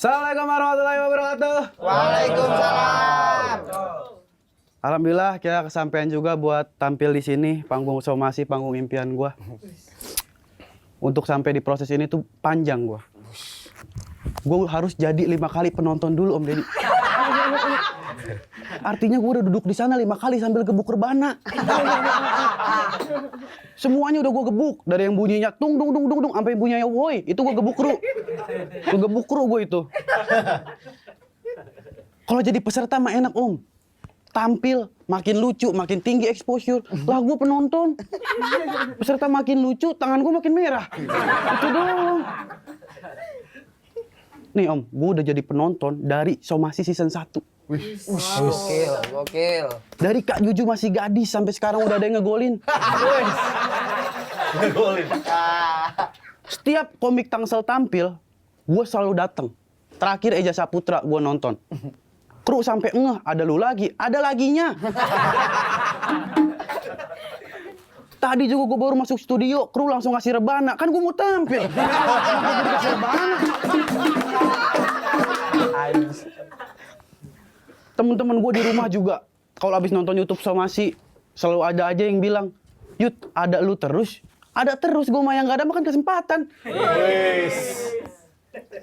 Assalamualaikum warahmatullahi wabarakatuh. Waalaikumsalam. Alhamdulillah kita kesampaian juga buat tampil di sini, panggung somasi, panggung impian gua. Untuk sampai di proses ini tuh panjang gua. Gua harus jadi 5 kali penonton dulu Om Deddy. Artinya gue udah duduk di sana 5 kali sambil gebuk rebana. Semuanya udah gue gebuk, dari yang bunyinya tung dung dung dung dung sampai bunyinya woi, itu gue gebuk kru. Gue gebuk kru gue itu. Kalau jadi peserta mah enak Om. Tampil makin lucu, makin tinggi exposure. Lah gue penonton. Peserta makin lucu, tangan gue makin merah. Itu doang. Nih Om, gue udah jadi penonton dari Somasi season 1. Gokil. Dari Kak Juju masih gadis sampai sekarang udah ada yang ngegolin. Setiap komik Tangsel tampil, gue selalu datang. Terakhir Eja Saputra gue nonton. Kru sampai ngeh, ada lu lagi, ada laginya. Tadi juga gue baru masuk studio, kru langsung ngasih rebana. Kan gue mau tampil. Kenapa gue dikasih rebana? Temen-temen gue di rumah juga, kalau abis nonton YouTube Somasi, selalu ada aja yang bilang, Yud, ada lu terus? Ada terus, gue mah yang gak ada makan kesempatan.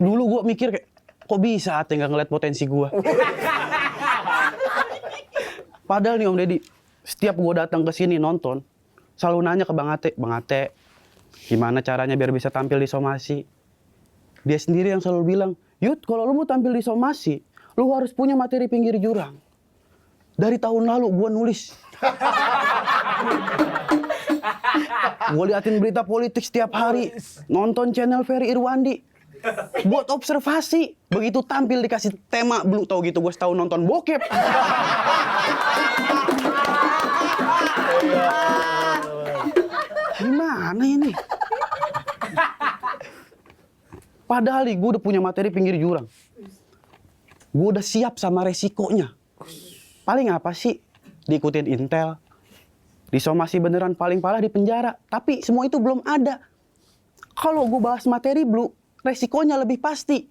Dulu gue mikir kayak, kok bisa Ate gak ngeliat potensi gue? Padahal nih Om Deddy, setiap gue datang ke sini nonton, selalu nanya ke Bang Ate, gimana caranya biar bisa tampil di Somasi? Dia sendiri yang selalu bilang, Yud, kalau lu mau tampil di Somasi, lu harus punya materi pinggir jurang. Dari tahun lalu gue nulis. Gue liatin berita politik setiap hari, nonton channel Ferry Irwandi, buat observasi. Begitu tampil dikasih tema Blue, tau gitu gue setahun nonton bokep. Gimana ini? Padahal nih gue udah punya materi pinggir jurang. Gue udah siap sama resikonya. Paling apa sih? Diikutin Intel. Di Somasi beneran paling parah di penjara. Tapi semua itu belum ada. Kalau gue bahas materi Blue, resikonya lebih pasti.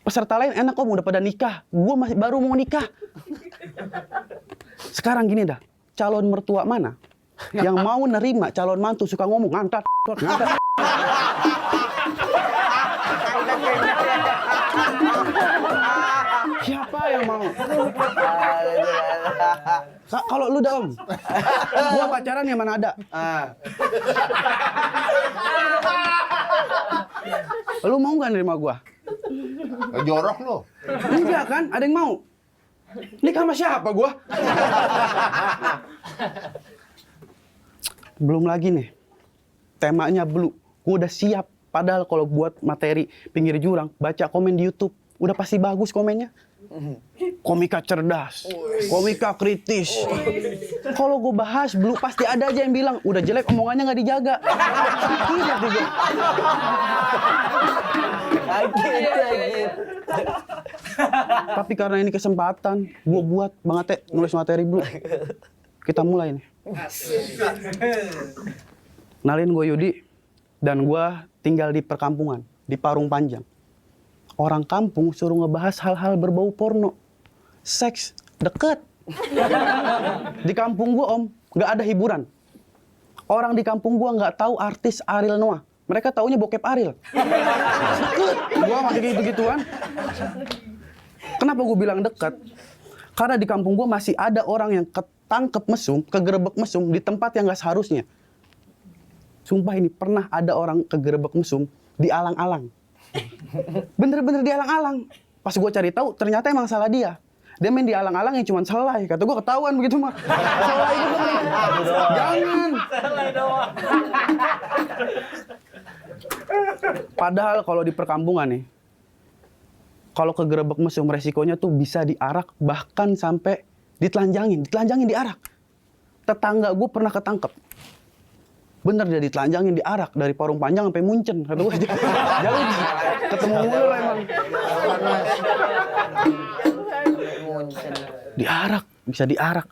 Peserta lain enak Om, udah pada nikah. Gue masih baru mau nikah. Sekarang gini dah, calon mertua mana yang mau nerima calon mantu suka ngomong ngantat. Siapa yang mau? Kalau lu dah Om, gua pacaran yang mana ada? Lu mau nggak nerima gua? Jorok lo. Enggak kan? Ada yang mau? Nikah sama siapa gua? Belum lagi nih, temanya Blue. Gua udah siap. Padahal kalau buat materi pinggir jurang, baca komen di YouTube, udah pasti bagus komennya. Komika cerdas, komika kritis. Kalau gue bahas Blue, pasti ada aja yang bilang, udah jelek omongannya nggak dijaga. Sakit juga. Tapi karena ini kesempatan, gue buat Bang Ate nulis materi Blue. Kita mulai nih. Kenalin gue Yudi, dan gue tinggal di perkampungan, di Parung Panjang. Orang kampung suruh ngebahas hal-hal berbau porno. Seks, deket. Di kampung gua Om, nggak ada hiburan. Orang di kampung gua nggak tahu artis Ariel Noah. Mereka taunya bokep Ariel. Deket. Gua masih gitu-gituan. Kenapa gua bilang deket? Karena di kampung gua masih ada orang yang ketangkep mesum, kegerebek mesum di tempat yang nggak seharusnya. Sumpah ini pernah ada orang kegerebek mesum di alang-alang. Bener-bener di alang-alang. Pas gue cari tahu, ternyata emang salah dia. Dia main di alang-alang yang cuma selai. Kata gue ketahuan begitu mah. Selai itu kan. Jangan. Selai doang. Padahal kalau di perkampungan nih, kalau kegerebek mesum resikonya tuh bisa diarak, bahkan sampai ditelanjangin diarak. Tetangga gue pernah ketangkep. Bener dia ditelanjangin diarak dari Parung Panjang sampai Munchen. Kata gue jauh. Ketemu mulu emang. Diarak, bisa diarak.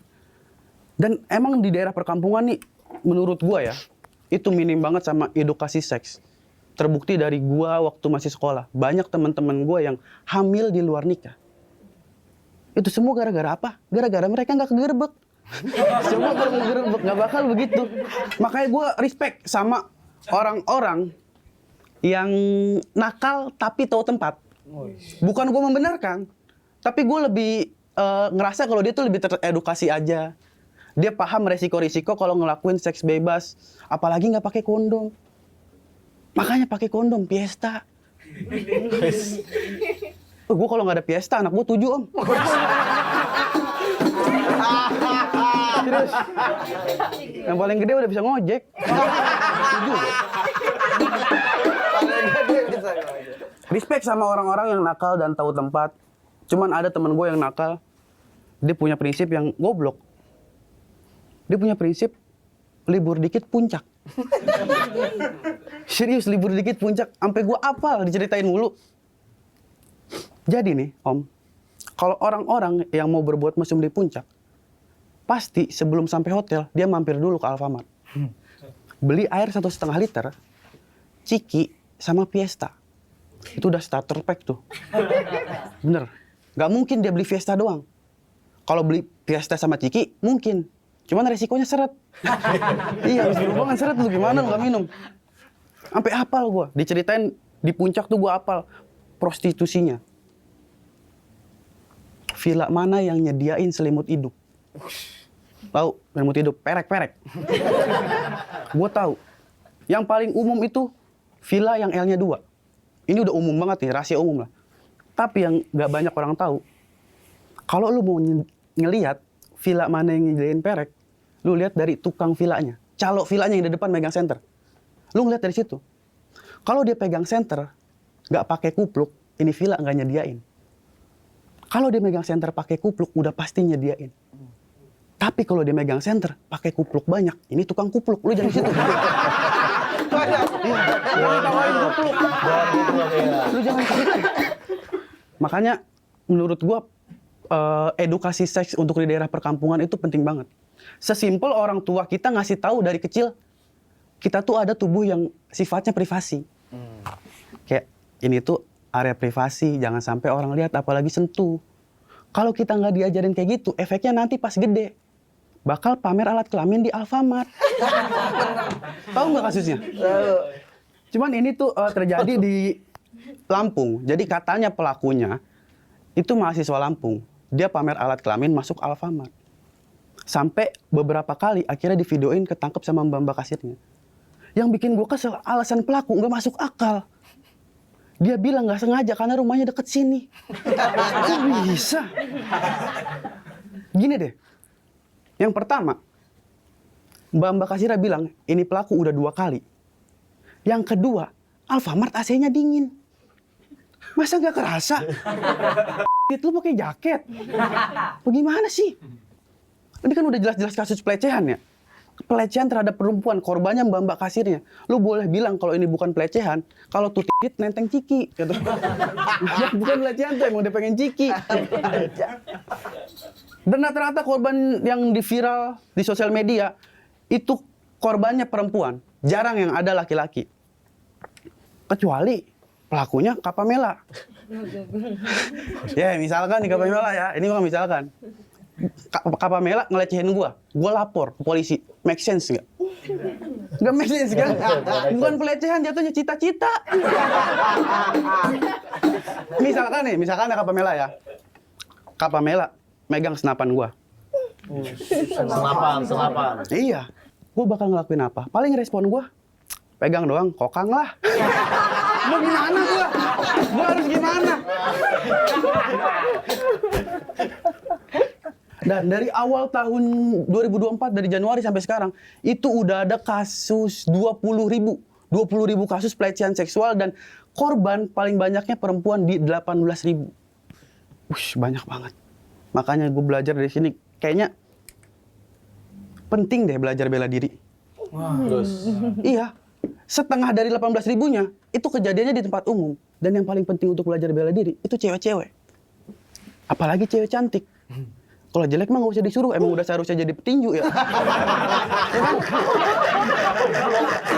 Dan emang di daerah perkampungan nih, menurut gue ya, itu minim banget sama edukasi seks. terbukti dari gua waktu masih sekolah. Banyak teman-teman gua yang hamil di luar nikah. Itu semua gara-gara apa? Gara-gara mereka nggak kegerebek. Coba kalau ngegerebek nggak bakal begitu. Makanya gua respect sama orang-orang yang nakal tapi tahu tempat. Bukan gua membenarkan, tapi gua lebih ngerasa kalau dia tuh lebih teredukasi aja. Dia paham resiko-risiko kalau ngelakuin seks bebas, apalagi nggak pakai kondom. Makanya pakai kondom, Fiesta. Gue kalau nggak ada Fiesta, anak gue 7 om. Serius. Yang paling gede udah bisa ngojek. 7. Respect sama orang-orang yang nakal dan tahu tempat. Cuman ada temen gue yang nakal, dia punya prinsip yang goblok. Dia punya prinsip libur dikit puncak. Serius, libur dikit puncak. Sampai gue apal diceritain mulu. Jadi nih om, kalau orang-orang yang mau berbuat mesum di puncak, pasti sebelum sampai hotel dia mampir dulu ke Alfamart. Beli air 1,5 liter, ciki sama Fiesta. Itu udah starter pack tuh. Bener. Gak mungkin dia beli Fiesta doang. Kalau beli Fiesta sama ciki mungkin. Cuman resikonya seret. Iya, habis berhubungan seret lu gimana lu gak minum. Sampai apal gua. Diceritain di puncak tuh gua apal prostitusinya. Villa mana yang nyediain selimut hidup? Tahu, selimut hidup, perek-perek. Gua tahu. Yang paling umum itu villa yang L-nya 2. Ini udah umum banget nih, rahasia umum lah. Tapi yang gak banyak orang tahu, kalau lu mau ngelihat villa mana yang nyediain perek, lu lihat dari tukang villanya, calo villanya yang di depan megang senter. Lu ngeliat dari situ. Kalau dia pegang senter, gak pakai kupluk, ini villa gak nyediain. Kalau dia megang senter pakai kupluk, udah pasti nyediain. Tapi kalau dia megang senter pakai kupluk banyak, ini tukang kupluk. Lu jangan di situ. Banyak. Lu tawarin kupluk. Lu jangan di situ. Makanya menurut gua edukasi seks untuk di daerah perkampungan itu penting banget. Sesimpel orang tua kita ngasih tahu dari kecil, kita tuh ada tubuh yang sifatnya privasi. Kayak ini tuh area privasi, jangan sampai orang lihat apalagi sentuh. Kalau kita nggak diajarin kayak gitu, efeknya nanti pas gede bakal pamer alat kelamin di Alfamart. Tahu nggak kasusnya? Cuman ini tuh terjadi di Lampung. Jadi katanya pelakunya itu mahasiswa Lampung. Dia pamer alat kelamin masuk Alfamart. Sampai beberapa kali akhirnya di videoin ketangkep sama mbak-mbak kasirnya. Yang bikin gue kesel, alasan pelaku nggak masuk akal. Dia bilang nggak sengaja karena rumahnya deket sini. Kok bisa? Gini deh. Yang pertama, mbak-mbak kasirnya bilang ini pelaku udah 2 kali. Yang kedua, Alfamart AC-nya dingin. Masa nggak kerasa? Lu pakai jaket. Bagaimana sih? Ini kan udah jelas-jelas kasus pelecehan ya. Pelecehan terhadap perempuan, korbannya mbak-mbak kasirnya. Lu boleh bilang kalau ini bukan pelecehan, kalau tuh tit nenteng ciki. Gitu. Bukan pelecehan tuh, emang dia pengen ciki. Dan rata-rata korban yang diviral di sosial media, itu korbannya perempuan. Jarang yang ada laki-laki. Kecuali pelakunya Kapamela. Ya misalkan nih Kapamela ya, ini gua misalkan. Kapamela ngelecehin gua lapor ke polisi. Make sense nggak? Nggak make sense kan? Bukan pelecehan, jatuhnya cita-cita. Misalkan ada Kapamela ya. Kapamela megang senapan gua. Senapan. Iya. Gua bakal ngelakuin apa? Paling respon gua, pegang doang, kokang lah. Mau gimana gua? Gua harus gimana? Dan dari awal tahun 2024, dari Januari sampai sekarang, itu udah ada kasus 20.000 kasus pelecehan seksual dan korban paling banyaknya perempuan di 18.000. Banyak banget. Makanya gue belajar dari sini, kayaknya penting deh belajar bela diri. Iya, setengah dari 18.000-nya itu kejadiannya di tempat umum. Dan yang paling penting untuk belajar bela diri itu cewek-cewek. Apalagi cewek cantik. Kalau jelek mah nggak usah disuruh, emang udah seharusnya jadi petinju ya.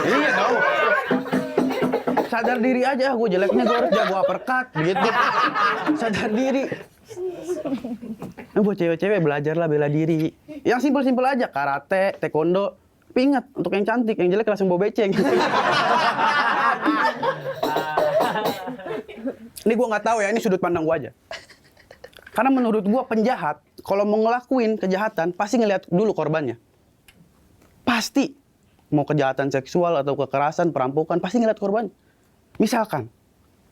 Iya dong. sadar diri aja, gue jeleknya gue harus jago uppercut gitu. Sadar diri. Nah, buat cewek-cewek belajarlah bela diri. Yang simpel-simpel aja, karate, taekwondo. Tapi ingat, untuk yang cantik, yang jelek langsung bawa beceng. Ini gue nggak tahu ya, ini sudut pandang gue aja. Karena menurut gue penjahat, kalau mau ngelakuin kejahatan, pasti ngeliat dulu korbannya. Pasti. Mau kejahatan seksual atau kekerasan, perampokan, pasti ngeliat korban. Misalkan,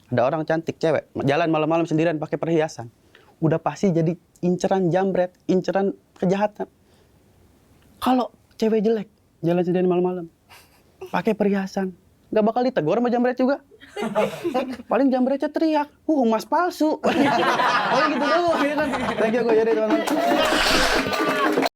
ada orang cantik cewek, jalan malam-malam sendirian pakai perhiasan. Udah pasti jadi inceran jambret, inceran kejahatan. Kalau cewek jelek, jalan sendirian malam-malam, pakai perhiasan, nggak bakal ditegur sama jambret juga. Paling jambretnya teriak, emas palsu. Paling gitu doang. Thank you, gue jadi teman-teman.